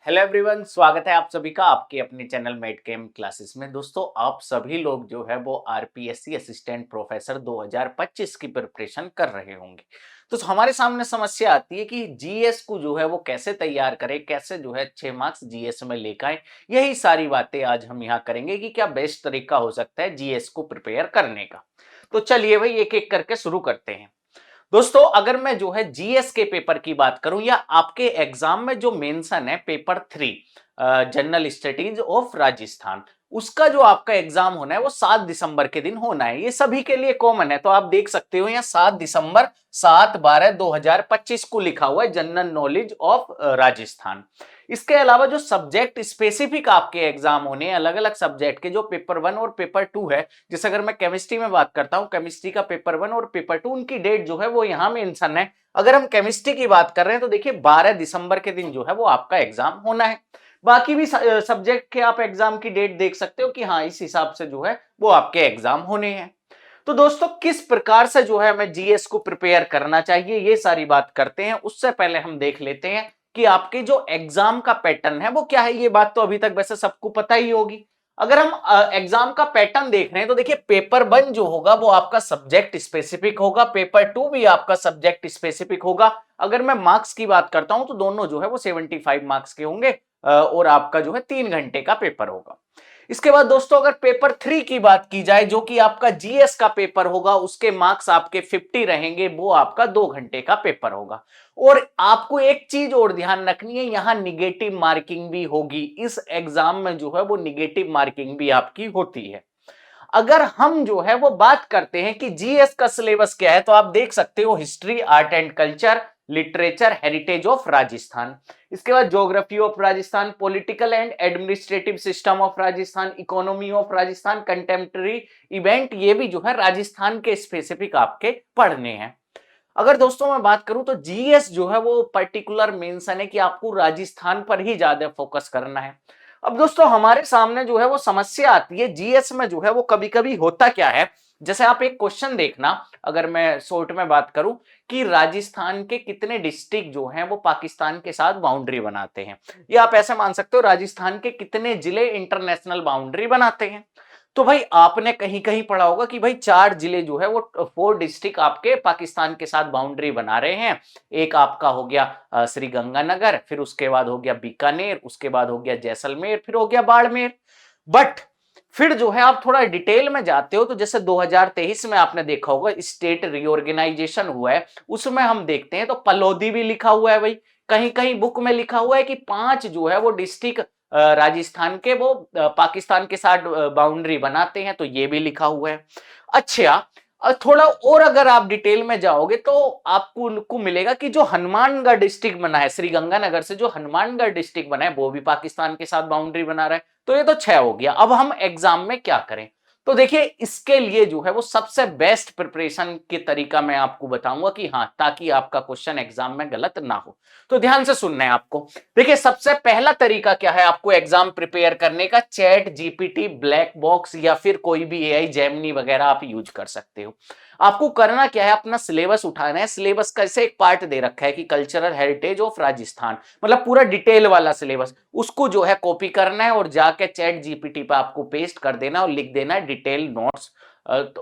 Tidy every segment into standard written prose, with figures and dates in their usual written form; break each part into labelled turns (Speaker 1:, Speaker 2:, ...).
Speaker 1: Hello everyone, स्वागत है आप सभी का आपके अपने चैनल मेड केम क्लासेस में। दोस्तों, आप सभी लोग जो है वो आरपीएससी असिस्टेंट प्रोफेसर 2025 की प्रिपरेशन कर रहे होंगे। तो हमारे सामने समस्या आती है कि जीएस को जो है वो कैसे तैयार करें, कैसे जो है 6 मार्क्स जीएस में लेकर आए। यही सारी बातें आज हम यहाँ करेंगे कि क्या बेस्ट तरीका हो सकता है जीएस को प्रिपेयर करने का। तो चलिए भाई एक एक करके शुरू करते हैं। दोस्तों, अगर मैं जो है जीएस के पेपर की बात करूं या आपके एग्जाम में जो मेंशन है paper 3 general studies of Rajasthan, उसका जो आपका एग्जाम होना है वो 7 दिसंबर के दिन होना है। ये सभी के लिए कॉमन है, तो आप देख सकते हो यहाँ 7 दिसंबर 7/12/2025 को लिखा हुआ है, जनरल नॉलेज ऑफ राजस्थान। इसके अलावा जो सब्जेक्ट स्पेसिफिक आपके एग्जाम होने हैं, अलग अलग सब्जेक्ट के, जो पेपर 1 और पेपर 2 है, जैसे अगर मैं केमिस्ट्री में बात करता हूं, केमिस्ट्री का पेपर 1 और पेपर 2 उनकी डेट जो है वो यहां मेंशन है। अगर हम केमिस्ट्री की बात कर रहे हैं तो देखिए 12 दिसंबर के दिन जो है वो आपका एग्जाम होना है। बाकी भी सब्जेक्ट के आप एग्जाम की डेट देख सकते हो कि हाँ इस हिसाब से जो है वो आपके एग्जाम होने हैं। तो दोस्तों, किस प्रकार से जो है हमें जीएस को प्रिपेयर करना चाहिए, ये सारी बात करते हैं। उससे पहले हम देख लेते हैं कि आपके जो एग्जाम का पैटर्न है वो क्या है। ये बात तो अभी तक वैसे सबको पता ही होगी। अगर हम एग्जाम का पैटर्न देख रहे हैं तो देखिए पेपर 1 जो होगा वो आपका सब्जेक्ट स्पेसिफिक होगा, पेपर 2 भी आपका सब्जेक्ट स्पेसिफिक होगा। अगर मैं मार्क्स की बात करता हूं तो दोनों जो है वो 75 मार्क्स के होंगे और आपका जो है 3 घंटे का पेपर होगा। इसके बाद दोस्तों, अगर पेपर 3 की बात की जाए जो कि आपका जीएस का पेपर होगा, उसके मार्क्स आपके 50 रहेंगे, वो आपका 2 घंटे का पेपर होगा। और आपको एक चीज और ध्यान रखनी है, यहां निगेटिव मार्किंग भी होगी। इस एग्जाम में जो है वो निगेटिव मार्किंग भी आपकी होती है। अगर हम जो है वो बात करते हैं कि जीएस का सिलेबस क्या है, तो आप देख सकते हो history, art and culture, literature, heritage of Rajasthan. इसके बाद geography of Rajasthan, political and administrative system of Rajasthan, economy of Rajasthan, contemporary event, ये भी जो है राजस्थान के स्पेसिफिक आपके पढ़ने हैं। अगर दोस्तों मैं बात करूं तो जीएस जो है वो पर्टिकुलर मेंशन है कि आपको राजस्थान पर ही ज्यादा फोकस करना है। अब दोस्तों, हमारे सामने जो है वो समस्या आती है जीएस में, जो है वो कभी कभी होता क्या है, जैसे आप एक क्वेश्चन देखना, अगर मैं शॉर्ट में बात करूं कि राजस्थान के कितने डिस्ट्रिक्ट जो हैं वो पाकिस्तान के साथ बाउंड्री बनाते हैं, या आप ऐसे मान सकते हो राजस्थान के कितने जिले इंटरनेशनल बाउंड्री बनाते हैं। तो भाई आपने कहीं कहीं पढ़ा होगा कि भाई 4 जिले जो है वो 4 डिस्ट्रिक्ट आपके पाकिस्तान के साथ बाउंड्री बना रहे हैं। एक आपका हो गया श्री गंगानगर, फिर उसके बाद हो गया बीकानेर, उसके बाद हो गया जैसलमेर, फिर हो गया बाड़मेर। बट फिर जो है आप थोड़ा डिटेल में जाते हो तो जैसे 2023 में आपने देखा होगा स्टेट रिओर्गेनाइजेशन हुआ है, उसमें हम देखते हैं तो पलौदी भी लिखा हुआ है भाई। कहीं कहीं बुक में लिखा हुआ है कि 5 जो है वो डिस्ट्रिक्ट राजस्थान के वो पाकिस्तान के साथ बाउंड्री बनाते हैं, तो ये भी लिखा हुआ है। अच्छा, थोड़ा और अगर आप डिटेल में जाओगे तो आपको मिलेगा कि जो हनुमानगढ़ डिस्ट्रिक्ट बना है, श्रीगंगानगर से जो हनुमानगढ़ डिस्ट्रिक्ट बना है वो भी पाकिस्तान के साथ बाउंड्री बना रहा है। तो ये तो 6 हो गया। अब हम एग्जाम में क्या करें, तो देखिए इसके लिए जो है वो सबसे बेस्ट प्रिपरेशन के तरीका मैं आपको बताऊंगा कि हाँ, ताकि आपका क्वेश्चन एग्जाम में गलत ना हो। तो ध्यान से सुनना है आपको। देखिए सबसे पहला तरीका क्या है आपको एग्जाम प्रिपेयर करने का, चैट जीपीटी, ब्लैक बॉक्स या फिर कोई भी एआई, जेमिनी वगैरह आप यूज कर सकते हो। आपको करना क्या है, अपना सिलेबस उठाना है। सिलेबस का ऐसे एक पार्ट दे रखा है कि कल्चरल हेरिटेज ऑफ राजस्थान, मतलब पूरा डिटेल वाला सिलेबस, उसको जो है कॉपी करना है और जाके चैट जीपीटी पे आपको पेस्ट कर देना और लिख देना है डिटेल नोट्स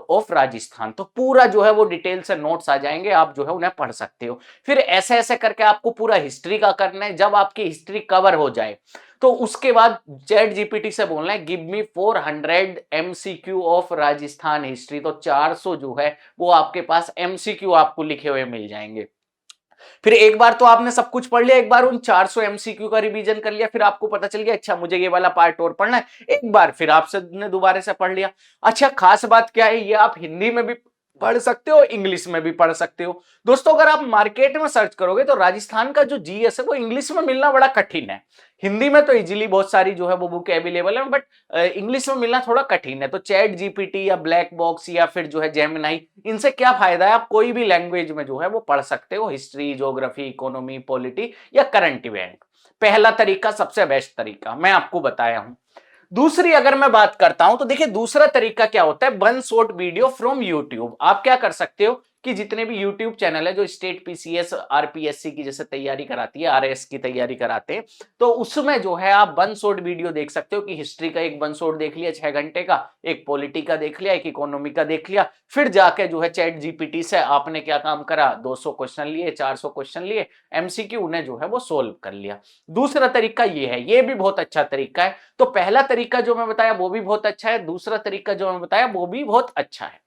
Speaker 1: ऑफ राजस्थान। तो पूरा जो है वो डिटेल से नोट्स आ जाएंगे, आप जो है उन्हें पढ़ सकते हो। फिर ऐसे ऐसे करके आपको पूरा हिस्ट्री का करना है। जब आपकी हिस्ट्री कवर हो जाए तो उसके बाद चैट जीपीटी से बोलना है give me 400 MCQ of Rajasthan history. तो 400 जो है वो आपके पास एमसीक्यू आपको लिखे हुए मिल जाएंगे। फिर एक बार तो आपने सब कुछ पढ़ लिया, एक बार उन 400 एमसीक्यू का रिवीजन कर लिया, फिर आपको पता चल गया अच्छा मुझे ये वाला पार्ट और पढ़ना है, एक बार फिर आपने दोबारा से पढ़ लिया। अच्छा, खास बात क्या है, ये आप हिंदी में भी पढ़ सकते हो, इंग्लिश में भी पढ़ सकते हो। दोस्तों, अगर आप मार्केट में सर्च करोगे तो राजस्थान का जो जीएस है वो इंग्लिश में मिलना बड़ा कठिन है। हिंदी में तो इजीली बहुत सारी जो है वो बुक अवेलेबल है, बट इंग्लिश में मिलना थोड़ा कठिन है। तो चैट जीपीटी या ब्लैक बॉक्स या फिर जो है जेमिनाई, इनसे क्या फायदा है, आप कोई भी लैंग्वेज में जो है वो पढ़ सकते हो, हिस्ट्री, ज्योग्राफी, इकोनॉमी, पॉलिटी या करंट इवेंट। पहला तरीका सबसे बेस्ट तरीका मैं आपको बताया हूं। दूसरी अगर मैं बात करता हूं तो देखिए दूसरा तरीका क्या होता है, one shot video from YouTube. आप क्या कर सकते हो कि जितने भी यूट्यूब चैनल है जो स्टेट पीसीएस आरपीएससी की जैसे तैयारी कराती है, आरएस की तैयारी कराते हैं, तो उसमें जो है आप वन शॉट वीडियो देख सकते हो कि हिस्ट्री का एक वन शॉट देख लिया 6 घंटे का, एक पॉलिटी का देख लिया, एक इकोनॉमी का देख लिया, फिर जाके जो है चैट जीपीटी से आपने क्या काम करा, 200 क्वेश्चन लिए, 400 क्वेश्चन लिए, एमसीक्यू उन्हें जो है वो सोल्व कर लिया। दूसरा तरीका ये है, ये भी बहुत अच्छा तरीका है। तो पहला तरीका जो मैं बताया वो भी बहुत अच्छा है, दूसरा तरीका जो मैं बताया वो भी बहुत अच्छा है।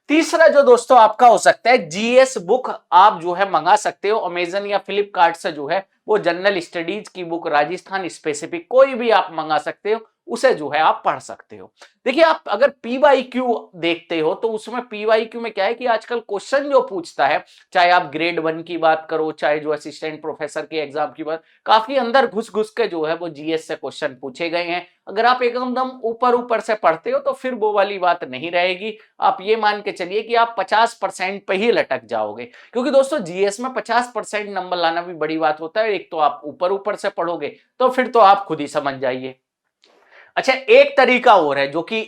Speaker 1: तीसरा जो दोस्तों आपका हो सकता है, जीएस बुक आप जो है मंगा सकते हो अमेजन या फ्लिपकार्ट से, जो है वो जनरल स्टडीज की बुक, राजस्थान स्पेसिफिक कोई भी आप मंगा सकते हो, उसे जो है आप पढ़ सकते हो। देखिए आप अगर पीवाईक्यू देखते हो तो उसमें पीवाईक्यू में क्या है कि आजकल क्वेश्चन जो पूछता है, चाहे आप ग्रेड 1 की बात करो, चाहे जो असिस्टेंट प्रोफेसर के एग्जाम की बात, काफी अंदर घुस घुस के जो है वो जीएस से क्वेश्चन पूछे गए हैं। अगर आप एकदम ऊपर ऊपर से पढ़ते हो तो फिर वो वाली बात नहीं रहेगी। आप ये मान के चलिए कि आप 50% पे ही लटक जाओगे, क्योंकि दोस्तों जीएस में 50% नंबर लाना भी बड़ी बात होता है। एक तो आप ऊपर ऊपर से पढ़ोगे तो फिर तो आप खुद ही समझ जाइए। अच्छा, एक तरीका और है जो कि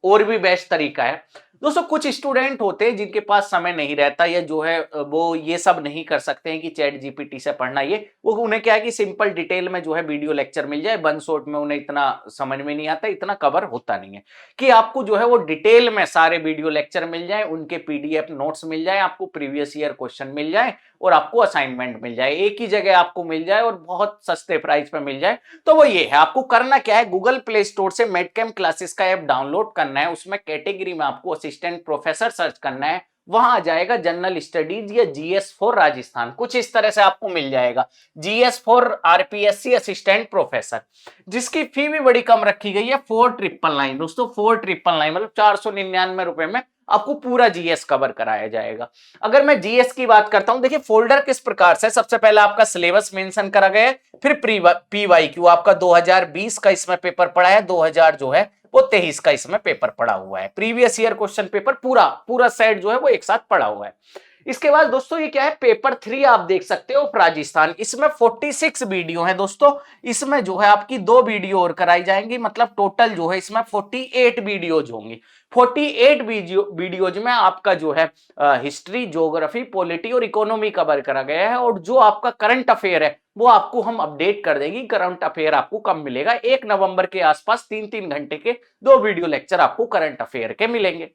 Speaker 1: और भी बेस्ट तरीका है दोस्तों। कुछ स्टूडेंट होते हैं जिनके पास समय नहीं रहता, या जो है वो ये सब नहीं कर सकते हैं कि चैट जीपीटी से पढ़ना, ये वो उन्हें क्या है कि सिंपल डिटेल में जो है वीडियो लेक्चर मिल जाए, वन शॉट में उन्हें इतना समझ में नहीं आता, इतना कवर होता नहीं है कि आपको जो है वो डिटेल में सारे वीडियो लेक्चर मिल जाए, उनके पीडीएफ नोट्स मिल जाए, आपको प्रीवियस ईयर क्वेश्चन मिल जाए और आपको असाइनमेंट मिल जाए, एक ही जगह आपको मिल जाए और बहुत सस्ते प्राइस पे मिल जाए। तो वो ये है, आपको करना क्या है, गूगल प्ले स्टोर से मेडकेम क्लासेस का ऐप डाउनलोड करना है, उसमें कैटेगरी में आपको असिस्टेंट प्रोफेसर सर्च करना है, वहां आ जाएगा जनरल स्टडीज या जीएस फॉर राजस्थान, कुछ इस तरह से आपको मिल जाएगा, GS for RPSC assistant professor, जिसकी फी भी बड़ी कम रखी गई है, 4999 दोस्तों, 4999 मतलब 499 रुपए में आपको पूरा जीएस कवर कराया जाएगा। अगर मैं जीएस की बात करता हूं, देखिए फोल्डर किस प्रकार से, सबसे पहले आपका सिलेबस मेंशन करा गया है, फिर पीवाईक्यू आपका 2020 का इसमें पेपर पड़ा है, 2000 जो है वो 23 का इसमें पेपर पड़ा हुआ है, प्रीवियस ईयर क्वेश्चन पेपर पूरा पूरा सेट जो है वो एक साथ पड़ा हुआ है। इसके बाद दोस्तों ये क्या है, पेपर 3 आप देख सकते हो राजस्थान, इसमें 46 वीडियो है दोस्तों, इसमें जो है आपकी 2 वीडियो और कराई जाएंगी, मतलब टोटल जो है इसमें 48 वीडियोज होंगी। 48 वीडियोज में आपका जो है हिस्ट्री, ज्योग्राफी, पॉलिटी और इकोनॉमी कवर करा गया है, और जो आपका करंट अफेयर है वो आपको हम अपडेट कर देंगे। करंट अफेयर आपको कब मिलेगा, 1 नवंबर के आसपास 3-3 घंटे के 2 वीडियो लेक्चर आपको करंट अफेयर के मिलेंगे।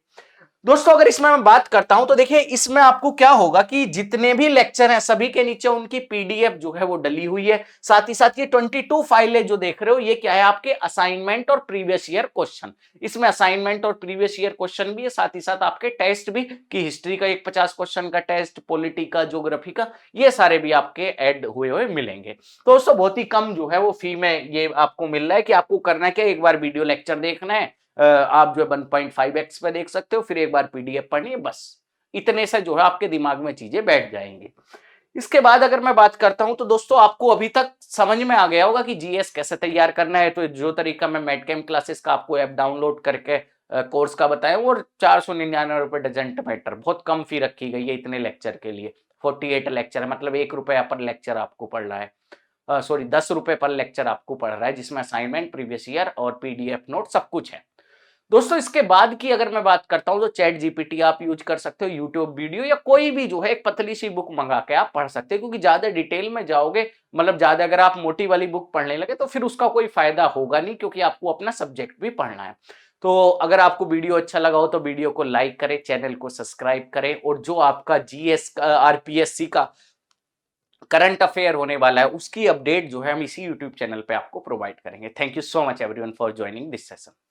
Speaker 1: दोस्तों अगर इसमें मैं बात करता हूं तो देखिए इसमें आपको क्या होगा कि जितने भी लेक्चर हैं सभी के नीचे उनकी पीडीएफ जो है वो डली हुई है, साथ ही साथ ये 22 फाइलें जो देख रहे हो ये क्या है, आपके असाइनमेंट और प्रीवियस ईयर क्वेश्चन, इसमें असाइनमेंट और प्रीवियस ईयर क्वेश्चन भी है, साथ ही साथ आपके टेस्ट भी, कि हिस्ट्री का एक 50 क्वेश्चन का टेस्ट, पॉलिटी का, ज्योग्राफी का, ये सारे भी आपके ऐड हुए हुए मिलेंगे। तो दोस्तों बहुत ही कम जो है वो फी में ये आपको मिल रहा है, कि आपको करना क्या, एक बार वीडियो लेक्चर देखना है, आप जो है 1.5x पे देख सकते हो, फिर एक बार पीडीएफ पढ़नी है, बस इतने से जो है आपके दिमाग में चीजें बैठ जाएंगी। इसके बाद अगर मैं बात करता हूं तो दोस्तों आपको अभी तक समझ में आ गया होगा कि जीएस कैसे तैयार करना है। तो जो तरीका मैं मेडकेम क्लासेस का आपको ऐप डाउनलोड करके कोर्स का बताया, वो 499 रुपए डजंट मैटर, बहुत कम फी रखी गई है इतने लेक्चर के लिए। 48 लेक्चर है, मतलब 1 रुपया पर लेक्चर आपको पढ़ रहा है, सॉरी 10 रुपए पर लेक्चर आपको पढ़ रहा है, जिसमें असाइनमेंट, प्रीवियस ईयर और पीडीएफ नोट सब कुछ है। दोस्तों इसके बाद की अगर मैं बात करता हूं तो चैट जीपीटी आप यूज कर सकते हो, यूट्यूब वीडियो या कोई भी जो है एक पतली सी बुक मंगा के आप पढ़ सकते हो, क्योंकि ज्यादा डिटेल में जाओगे, मतलब ज्यादा अगर आप मोटी वाली बुक पढ़ने लगे तो फिर उसका कोई फायदा होगा नहीं, क्योंकि आपको अपना सब्जेक्ट भी पढ़ना है। तो अगर आपको वीडियो अच्छा लगा हो तो वीडियो को लाइक करें, चैनल को सब्सक्राइब करें, और जो आपका जीएस आरपीएससी का करंट अफेयर होने वाला है उसकी अपडेट जो है हम इसी यूट्यूब चैनल पे आपको प्रोवाइड करेंगे। Thank you so much everyone for joining this session.